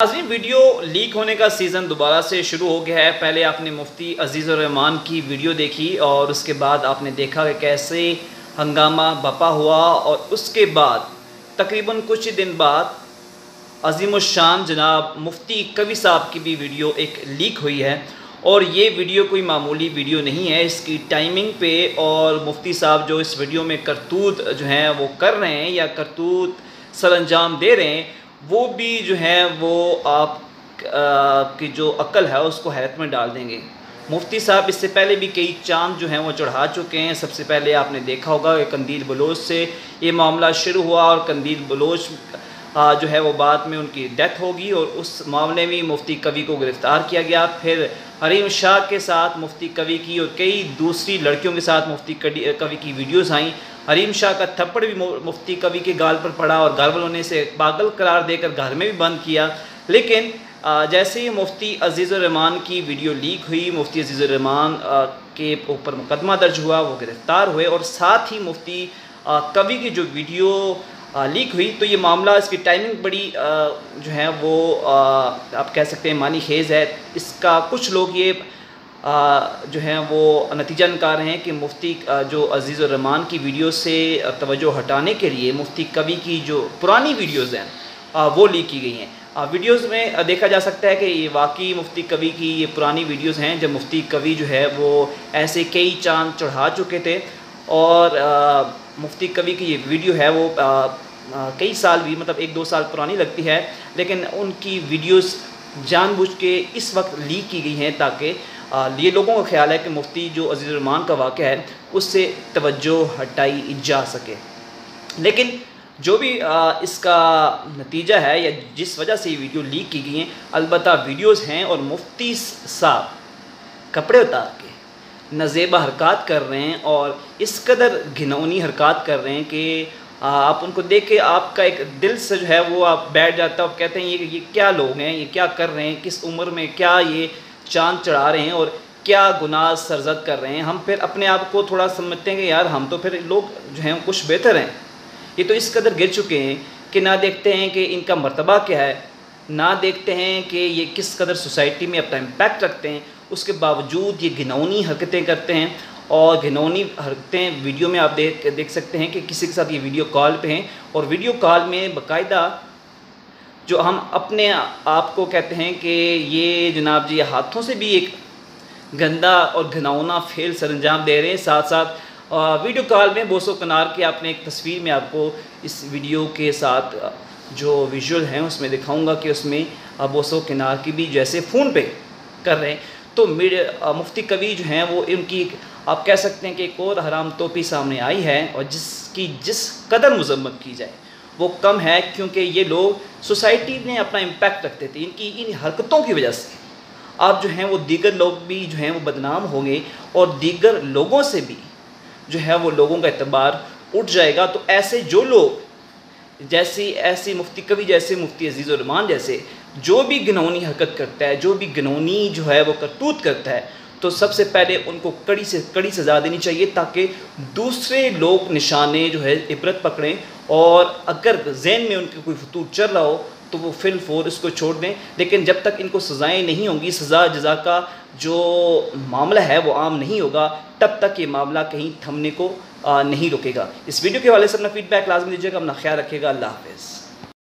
नाज़रीन, video leak होने का सीज़न दोबारा से शुरू हो गया है। पहले आपने मुफ्ती अज़ीज़ुर रहमान की वीडियो देखी और उसके बाद आपने देखा कि कैसे हंगामा बपा हुआ और उसके बाद तकरीबन कुछ ही दिन बाद अज़ीमुश्शान जनाब मुफ्ती कवी साहब की भी वीडियो एक लीक हुई है। और ये वीडियो कोई मामूली वीडियो नहीं है, इसकी टाइमिंग पे और मुफ्ती साहब जो इस वीडियो में करतूत जो हैं वो कर रहे हैं या करतूत सर अंजाम दे रहे हैं, वो भी जो है वो आप की जो अक्ल है उसको हैरत में डाल देंगे। मुफ्ती साहब इससे पहले भी कई चांद जो हैं वो चढ़ा चुके हैं। सबसे पहले आपने देखा होगा कि कंदील बलोच से ये मामला शुरू हुआ और कंदील बलोच जो है वो बाद में उनकी डेथ होगी और उस मामले में मुफ्ती कवी को गिरफ़्तार किया गया। फिर हरीम शाह के साथ मुफ्ती कवी की और कई दूसरी लड़कियों के साथ मुफ्ती कवी की वीडियोस आई। हरीम शाह का थप्पड़ भी मुफ्ती कवी के गाल पर पड़ा और घर वालों ने इसे पागल करार देकर घर में भी बंद किया। लेकिन जैसे ही मुफ्ती अज़ीज़ुर रहमान की वीडियो लीक हुई, मुफ्ती अज़ीज़ुर रहमान के ऊपर मुकदमा दर्ज हुआ, वो गिरफ़्तार हुए और साथ ही मुफ्ती कवी की जो वीडियो लीक हुई, तो ये मामला इसकी टाइमिंग बड़ी जो है वो आप कह सकते हैं मानी खेज़ है। इसका कुछ लोग ये जो हैं वो नतीजा निकाल रहे हैं कि मुफ्ती जो अज़ीज़ुर रहमान की वीडियो से तवज्जो हटाने के लिए मुफ्ती कवी की जो पुरानी वीडियोज़ हैं वो लीक की गई हैं। वीडियोज़ में देखा जा सकता है कि ये वाकई मुफ्ती कवी की ये पुरानी वीडियोज़ हैं जब मुफ्ती कवी जो है वो ऐसे कई चांद चढ़ा चुके थे। और मुफ्ती कवी की ये वीडियो है वो कई साल भी मतलब 1-2 साल पुरानी लगती है, लेकिन उनकी वीडियोस जानबूझ के इस वक्त लीक की गई हैं ताकि ये लोगों का ख्याल है कि मुफ्ती जो अज़ीज़ुर रहमान का वाक़या है उससे तवज्जो हटाई जा सके। लेकिन जो भी इसका नतीजा है या जिस वजह से ये वीडियो लीक की गई हैं, अलबत्ता वीडियोस हैं और मुफ्ती साहब कपड़े उतार के नज़ेबा हरकत कर रहे हैं और इस कदर घिनौनी हरकत कर रहे हैं कि आप उनको देख के आपका एक दिल से जो है वो आप बैठ जाता है और कहते हैं ये क्या लोग हैं, ये क्या कर रहे हैं, किस उम्र में क्या ये चांद चढ़ा रहे हैं और क्या गुनाह सरजद कर रहे हैं। हम फिर अपने आप को थोड़ा समझते हैं कि यार हम तो फिर लोग जो हैं कुछ बेहतर हैं। ये तो इस कदर गिर चुके हैं कि ना देखते हैं कि इनका मर्तबा क्या है, ना देखते हैं कि ये किस कदर सोसाइटी में अपना इम्पैक्ट रखते हैं। उसके बावजूद ये घिनौनी हरकतें करते हैं और घिनौनी हरकतें वीडियो में आप देख सकते हैं कि किसी के साथ ये वीडियो कॉल पे हैं और वीडियो कॉल में बाकायदा जो हम अपने आप को कहते हैं कि ये जनाब जी हाथों से भी एक गंदा और घिनौना फेल सरंजाम दे रहे हैं। साथ साथ वीडियो कॉल में बोसो कनार की आपने एक तस्वीर में आपको इस वीडियो के साथ जो विजुअल हैं उसमें दिखाऊंगा कि उसमें बोसो कनार की भी जैसे फ़ोन पे कर रहे हैं। तो मुफ्ती कवी जो हैं वो इनकी आप कह सकते हैं कि एक और हराम टोपी सामने आई है और जिसकी जिस कदर मजम्मत की जाए वो कम है, क्योंकि ये लोग सोसाइटी में अपना इम्पैक्ट रखते थे। इनकी इन हरकतों की वजह से आप जो हैं वो दीगर लोग भी जो हैं वो बदनाम होंगे और दीगर लोगों से भी जो है वो लोगों का एतबार उठ जाएगा। तो ऐसे जो लोग ऐसी मुफ्ती कवी जैसे, मुफ्ती अज़ीज़ुर रहमान जैसे जो भी घिनौनी हरकत करता है, जो भी घिनौनी जो है वो करतूत करता है, तो सबसे पहले उनको कड़ी से कड़ी सज़ा देनी चाहिए ताकि दूसरे लोग निशाने जो है इबरत पकड़ें और अगर ज़हन में उनके कोई फतूर चल रहा हो तो वो फिल फोर इसको छोड़ दें। लेकिन जब तक इनको सज़ाएँ नहीं होंगी, सज़ा जज़ा का जो मामला है वो आम नहीं होगा, तब तक ये मामला कहीं थमने को नहीं रुकेगा। इस वीडियो के हवाले से अपना फीडबैक लाजमी दीजिएगा। अपना ख्याल रखिएगा। अल्लाह हाफ़िज़।